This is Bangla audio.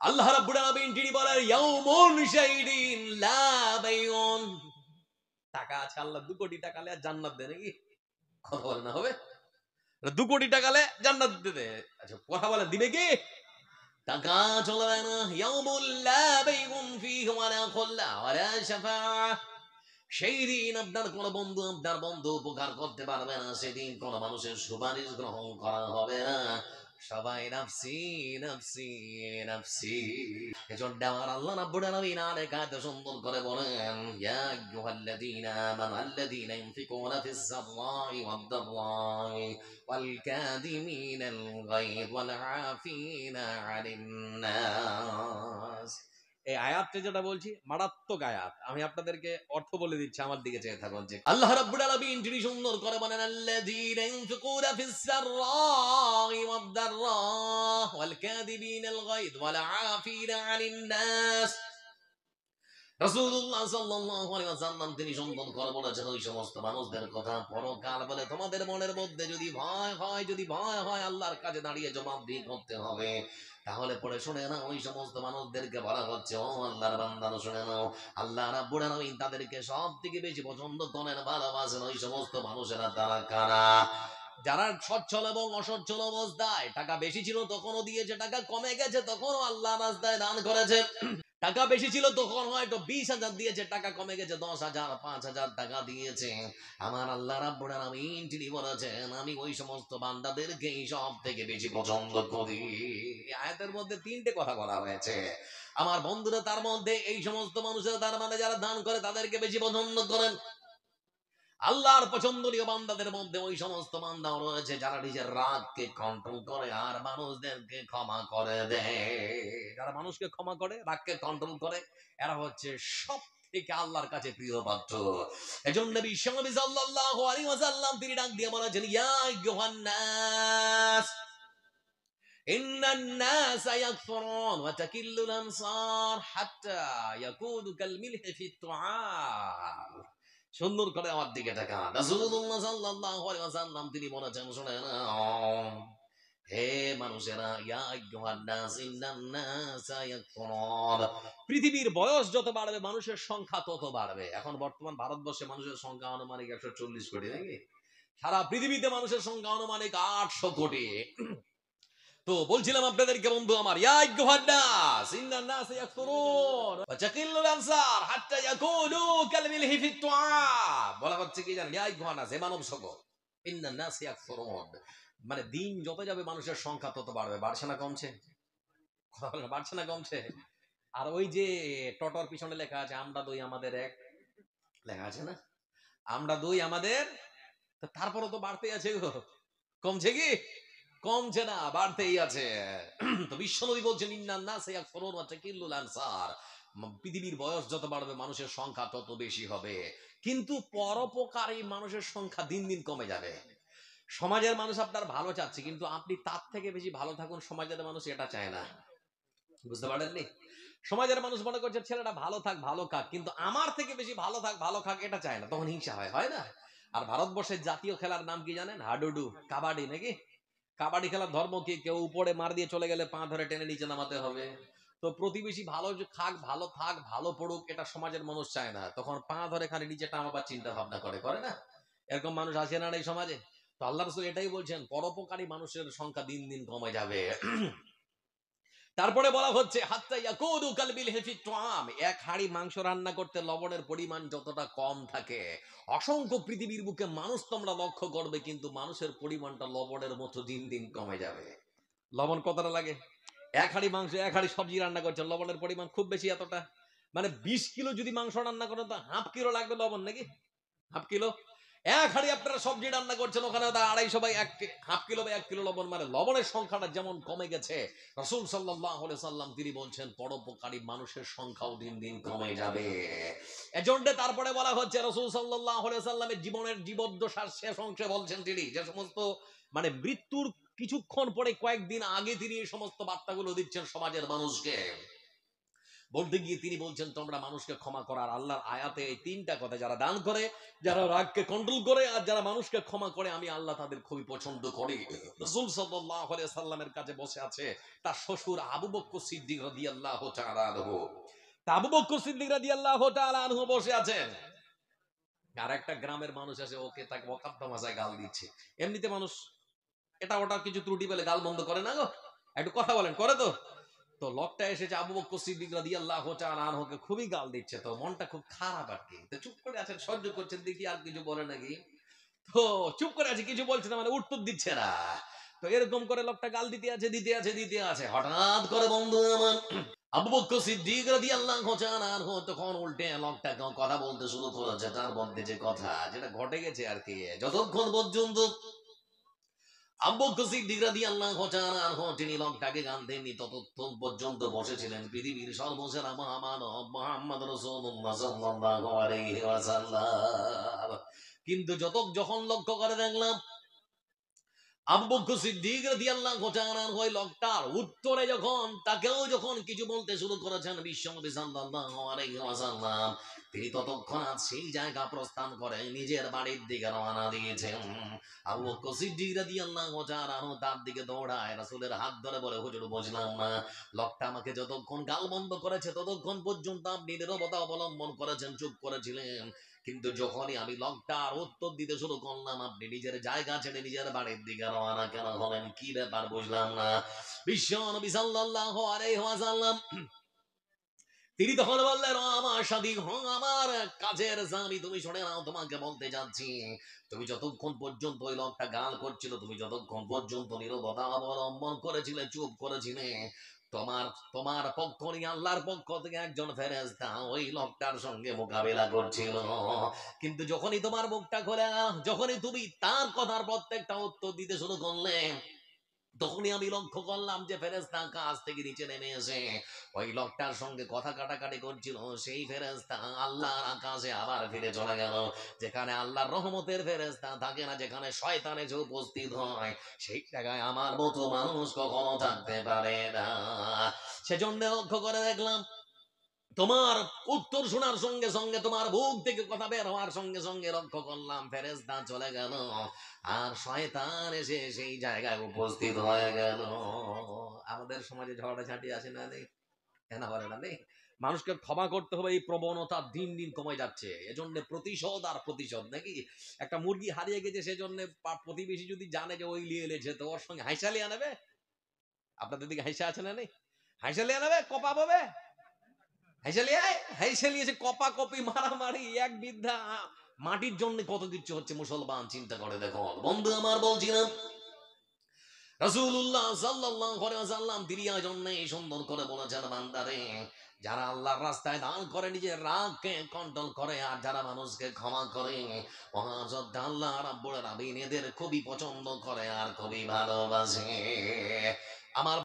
আল্লাহ রাব্বুল আলামিন তিনি বলেন ইয়াউমুন শাইদিন লা বাইউন। টাকা আছে আল্লাহ 2 কোটি টাকা লে জান্নাত দেয় নাকি? কথা বলে না হবে? 2 কোটি টাকা লে জান্নাত দেবে। আচ্ছা কথা বলে দিবে কি? টাকা চলবে না। ইয়াউমুল লা বাইউন ফীহি ওয়ালা খুল্লা ওয়ালা শাফাআহ। সেই দিন আপনার কোন বন্ধু আপনার বন্ধু উপকার করতে পারবে না, সেদিন কোন মানুষের সুপারিশ গ্রহণ করা হবে না। সবাই নাফসি নাফসি নাফসি। এজন্য আমার আল্লাহ রাব্বুল আলামিন আয়াতে কায়দা সুন্দর করে বলেন ইয়া আইয়ুহাল্লাযীনা আমানু আল্লাযীনা ইউনফিকুনা ফিস সাররাই ওয়াদ দাররাই ওয়াল কাযিমিনাল গায়য ওয়াল আফিনা আনিন নাস। এই আয়াতটা যেটা বলছি মারাত্মক আয়াত, আমি আপনাদেরকে অর্থ বলে দিচ্ছি, আমার দিকে চেয়ে থাকুন। যে আল্লাহ রাব্বুল আলামিন তিনি সুন্দর করে বলেন আল্লাযীনা ইউনফিকুনা ফিস সাররাই ওয়াদ দাররা ওয়াল কাযিমিনাল গায়য ওয়াল আফিনা আনিন নাস। রাসূলুল্লাহ সাল্লাল্লাহু আলাইহি ওয়াসাল্লাম তিনি সুন্দর করে বলেছেন ওই সমস্ত মানুষদের কথা, পরকাল বলে তোমাদের মনের মধ্যে যদি ভয় হয় আল্লাহর কাছে দাঁড়িয়ে জবাবদিহি করতে হবে, তাহলে পরে শুনে না ওই সমস্ত মানুষদেরকে বলা হচ্ছে ও আল্লাহর বান্দারা শুনে নাও, আল্লাহ রাব্বুল আলামিন তাদেরকে সবথেকে বেশি পছন্দ করেন, ভালোবাসেন ওই সমস্ত মানুষেরা তারা কারা? যারা সচ্ছল এবং অসচ্ছল অবস্থায় টাকা বেশি ছিল তখনও দিয়েছে, টাকা কমে গেছে তখনও আল্লাহ রাস্তায় দান করেছে। টাকা বেশি ছিল তখন হয়তো 20,000 দিয়েছে, টাকা কমে গেছে 10,000 5,000 টাকা দিয়েছে। আমার আল্লাহ রাব্বুল আলামিন তিনি বলেছেন আমি ওই সমস্ত বান্দাদেরকে সব থেকে বেশি পছন্দ করি। আয়াতের মধ্যে 3টে কথা বলা হয়েছে। আমার বন্ধুরা তার মধ্যে এই সমস্ত মানুষেরা তার মানে যারা দান করে তাদেরকে বেশি পছন্দ করেন। আল্লাহর পছন্দনীয় বান্দাদের মধ্যে ওই সমস্ত বান্দাও রয়েছে যারা নিজের রাগকে কন্ট্রোল করে আর মানুষদেরকে ক্ষমা করে দেয়। যারা মানুষকে ক্ষমা করে, রাগকে কন্ট্রোল করে, এরা হচ্ছে সব থেকে আল্লাহর কাছে প্রিয় পাত্র। এজন্য নবী সাল্লাল্লাহু আলাইহি ওয়াসাল্লাম তিনি ডাক দিয়ে বলেছেন ইয়া আইয়ুহান নাস ইন্নান নাসা ইয়াকফুরুন ওয়া তাকিল্লুল আনসার হাত্তা ইয়াকুনু কাল মিলহি ফিত তুআম। সুন্দর করে আমার দিকে তাকান। রাসূলুল্লাহ সাল্লাল্লাহু আলাইহি ওয়াসাল্লাম তিনি বলেছেন শুনেন হে মানুষেরা ইয়া আইয়ুহান নাস ইন্নান নাসা ইয়াকফুরুন। পৃথিবীর বয়স যত বাড়বে মানুষের সংখ্যা তত বাড়বে। এখন বর্তমান ভারতবর্ষে মানুষের সংখ্যা আনুমানিক 140 কোটি নাকি? সারা পৃথিবীতে মানুষের সংখ্যা আনুমানিক 800 কোটি। তো বলছিলাম আপনাদেরকে বন্ধু আমার ইয়া আইয়ুহান নাস ইন্নান নাস ইয়াকফুরুন ওয়া তাকিল্লুল আনসার হাত্তা ইয়াকুনু কাল মিলহি ফিত তুআম। বলা হচ্ছে কি জানেন ইয়া আইয়ুহান নাস হে মানব সকল ইন্নান নাস ইয়াকফুরুন, মানে দিন যত যাবে মানুষের সংখ্যা তত বাড়বে। বাড়ছে না কমছে? কথা বলেন বাড়ছে না কমছে? আর ওই যে টটর পিছনে লেখা আছে আমরা দুই আমাদের এক, লেখা আছে না আমরা দুই আমাদের, তো তারপরও তো বাড়তেই আছে গো, কমছে কি? কমছে না, বাড়তেই আছে। তো বিশ্বনবী বলছেন ইন্নান নাস ইয়াকফুরুন ওয়া তাকিল্লুল আনসার, পৃথিবীর বয়স যত বাড়বে মানুষের সংখ্যা তত বেশি হবে, কিন্তু পরোপকারী মানুষের সংখ্যা দিন দিন কমে যাবে। সমাজের মানুষ আপনার ভালো চাচ্ছে কিন্তু আপনি তার থেকে বেশি ভালো থাকুন, সমাজের মানুষ এটা চায় না। বুঝতে পারেননি? সমাজের মানুষ মনে করছে ছেলেটা ভালো থাক ভালো খাক, কিন্তু আমার থেকে বেশি ভালো থাক ভালো খাক এটা চায় না, তখন হিংসা হয়, হয় না? আর ভারতবর্ষের জাতীয় খেলার নাম কি জানেন? হাডুডু, কাবাডি নাকি? কাবাডি খেলার ধর্ম কি? কেউ উপরে মার দিয়ে চলে গেলে পা ধরে টেনে নিচে নামাতে হবে। তো প্রতিবেশী ভালো খাক ভালো থাক ভালো পড়ুক এটা সমাজের মানুষ চায় না, তখন পা ধরে খালি নিচে টামাবার চিন্তা ভাবনা করে না? এরকম মানুষ আছে না এই সমাজে? তো আল্লাহ রাসূল এটাই বলছেন পরোপকারী মানুষের সংখ্যা দিন দিন কমে যাবে। তারপরে বলা হচ্ছে হাত্তা ইয়াকুনু কাল মিলহি ফিত তুআম, এক হাঁড়ি মাংস রান্না করতে লবণের পরিমাণ যতটা কম থাকে, অসংখ্য পৃথিবীর বুকে মানুষ তোমরা লক্ষ্য করবে কিন্তু মানুষের পরিমাণটা লবণের মতো দিন দিন কমে যাবে। লবণ কতটা লাগে? এক হাঁড়ি মাংস এক হাঁড়ি সবজি রান্না করছে, লবণের পরিমাণ খুব বেশি এতটা, মানে 20 কিলো যদি মাংস রান্না করেন তো হাফ কিলো লাগবে লবণ নাকি? Half kilo. এক হাঁড়ি আপনারা সবজি রান্না করছেন ওখানে 250 বাই হাফ কিলো বা 1 কিলো লবণ, মানে লবণের সংখ্যাটা যেমন কমে গেছে রাসূল সাল্লাল্লাহু আলাইহি সাল্লাম তিনি বলছেন পরোপকারী মানুষের সংখ্যাও দিন দিন কমে যাবে। এজন্য তারপরে বলা হচ্ছে রাসূল সাল্লাল্লাহু আলাইহি সাল্লামের জীবনের জীবদ্দশার শেষ অংশে বলছেন তিনি যে সমস্ত মানে মৃত্যুর কিছুক্ষণ পরে কয়েকদিন আগে তিনি এই সমস্ত বার্তাগুলো দিচ্ছেন সমাজের মানুষকে। বলতে গিয়ে তিনি বলছেন তোমরা মানুষকে ক্ষমা করার আল্লাহর আয়াতে এই তিনটা কথা, যারা দান করে, যারা রাগকে কন্ট্রোল করে, আর যারা মানুষকে ক্ষমা করে, আমি আল্লাহ তাদের খুবই পছন্দ করি। রাসূল সাল্লাল্লাহু আলাইহি সাল্লামের কাছে বসে আছে তার শ্বশুর আবু বকর সিদ্দিক রাদিয়াল্লাহু তাআলা আনহু। তা আবু বকর সিদ্দিক রাদিয়াল্লাহু তাআলা আনহু বসে আছেন, আর একটা গ্রামের মানুষ আছে ওকে তাকে ওকাত্ত ভাষায় গাল দিচ্ছে। এমনিতে মানুষ এটা ওটা কিছু ত্রুটি পেলে গাল বন্ধ করে না গো, একটু কথা বলেন, করে তো। তো লোকটা এসেছে আবু বকর সিদ্দিক রাদিয়াল্লাহু তাআলা আনহুকে খুবই গাল দিচ্ছে, তো মনটা খুব খারাপ আর কি। তো চুপ করে আছেন, সহ্য করছেন, দেখি আর কিছু বলে নাকি। তো চুপ করে আছে, কিছু বলছে না, মানে উত্তর দিচ্ছে না। তো এরকম করে লোকটা গাল দিতে আছে, হঠাৎ করে বন্ধু আমার আবু বকর সিদ্দিক রাদিয়াল্লাহু তাআলা আনহু তখন উল্টে লোকটা কথা বলতে শুরু করেছে, তার মধ্যে যে কথা যেটা ঘটে গেছে আর কি। যতক্ষণ পর্যন্ত আবু বকর সিদ্দিক রাদিয়াল্লাহু তাআলা আনহু তিনি লোকটাকে গান দেননি, ততক্ষণ পর্যন্ত বসেছিলেন পৃথিবীর সর্বসেরা মহামানব মুহাম্মদ রাসূলুল্লাহ সাল্লাল্লাহু আলাইহি ওয়াসাল্লাম। কিন্তু যখন লক্ষ্য করে দেখলাম আবু বকর সিদ্দিক রাদিয়াল্লাহু তাআলা আনহু ওই লোকটার উত্তরে যখন কিছু বলতে শুরু করেছেন বিশ্বনবী সাল্লাল্লাহু আলাইহি ওয়াসাল্লাম, তিনি ততক্ষণাৎ সেই জায়গা প্রস্থান করে নিজের বাড়ির দিকে রওনা দিয়েছেন। আবু বকর সিদ্দিক রাদিয়াল্লাহু তাআলা আনহু তার দিকে দৌড়ায়, রাসূলের হাত ধরে বলে, হুজুর বুঝলাম না, লোকটা আমাকে যতক্ষণ গাল বন্ধ করেছে ততক্ষণ পর্যন্ত আপনি নীরবতা অবলম্বন করেছেন, চুপ করেছিলেন, কিন্তু যখনই আমি লোকটার উত্তর দিতে শুরু করলাম আপনি নিজের জায়গা ছেড়ে নিজের বাড়ির দিকে রওনা কেন হলেন? কি ব্যাপার বুঝলাম না। বিশ্বনবী সাল্লাল্লাহু আলাইহি ওয়াসাল্লাম তিনি তখন বললেন, ও আমার সাথী, আমার কাজের স্বামী, তুমি শুনে নাও, তোমাকে বলতে যাচ্ছি, তুমি যতক্ষণ পর্যন্ত ওই লোকটা গাল করছিল, তুমি যতক্ষণ পর্যন্ত নীরবতা অবলম্বন করেছিলে, চুপ করেছিলে, তোমার তোমার পক্ষ নিয়ে আল্লাহর পক্ষ থেকে একজন ফেরেশতা ওই লোকটার সঙ্গে মোকাবেলা করছিল। কিন্তু যখনই তোমার মুখটা খোলা, যখনই তুমি তার কথার প্রত্যেকটা উত্তর দিতে শুরু করলে, তখনই আমি লক্ষ্য করলাম যে ফেরেশতা কাছ থেকে নিচে নেমে এসে ওই লোকটার সঙ্গে কথা কাটাকাটি করছিল। সেই ফেরেশতা আল্লাহর আকাশে আবার ফিরে চলে গেল। যেখানে আল্লাহর রহমতের ফেরেশতা থাকে না, যেখানে শয়তান এসে উপস্থিত হয়, সেই জায়গায় আমার মতো মানুষ কখনো থাকতে পারে না। সেজন্য লক্ষ্য করে দেখলাম তোমার উত্তর শোনার সঙ্গে সঙ্গে, তোমার বুক থেকে কথা বের হওয়ার সঙ্গে সঙ্গে লক্ষ্য করলাম ফেরেশতা চলে গেল, আর শয়তান এসে সেই জায়গায় উপস্থিত হয়ে গেল। আমাদের সমাজে ঝগড়াঝাঁটি আছে না নেই? কেন করে না নেই? মানুষকে ক্ষমা করতে হবে, এই প্রবণতা দিন দিন কমে যাচ্ছে। এজন্য প্রতিশোধ আর প্রতিশোধ নাকি। একটা মুরগি হারিয়ে গেছে, সেজন্য প্রতিবেশী যদি জানে যে ওই লিয়ে এলেছে, তো ওর সঙ্গে হাইসা লিয়ে নেবে। আপনাদের দিকে হাইসা আছে না নেই? হাইসা লিয়ে নেবে, কপা পাবে, হাইসালিয়েছে, কপা কপি, মারামারি, এক বিদ্ধা মাটির জন্য কত কিছু হচ্ছে। মুসলমান চিন্তা করে দেখো বন্ধু আমার, বলছিলাম রাসূলুল্লাহ সাল্লাল্লাহু আলাইহি ওয়াসাল্লাম তিনি জন্য সুন্দর করে বলেছেন, বান্দারে, যারা আল্লাহর রাস্তায় দান করে, নিজের রাগকে কন্ট্রোল করে, আর যারা মানুষকে ক্ষমা করে, মহাযোদ্ধা আল্লাহ রাব্বুল আলামিন এদের খুবই পছন্দ করে আর খুবই ভালোবাসে। আমার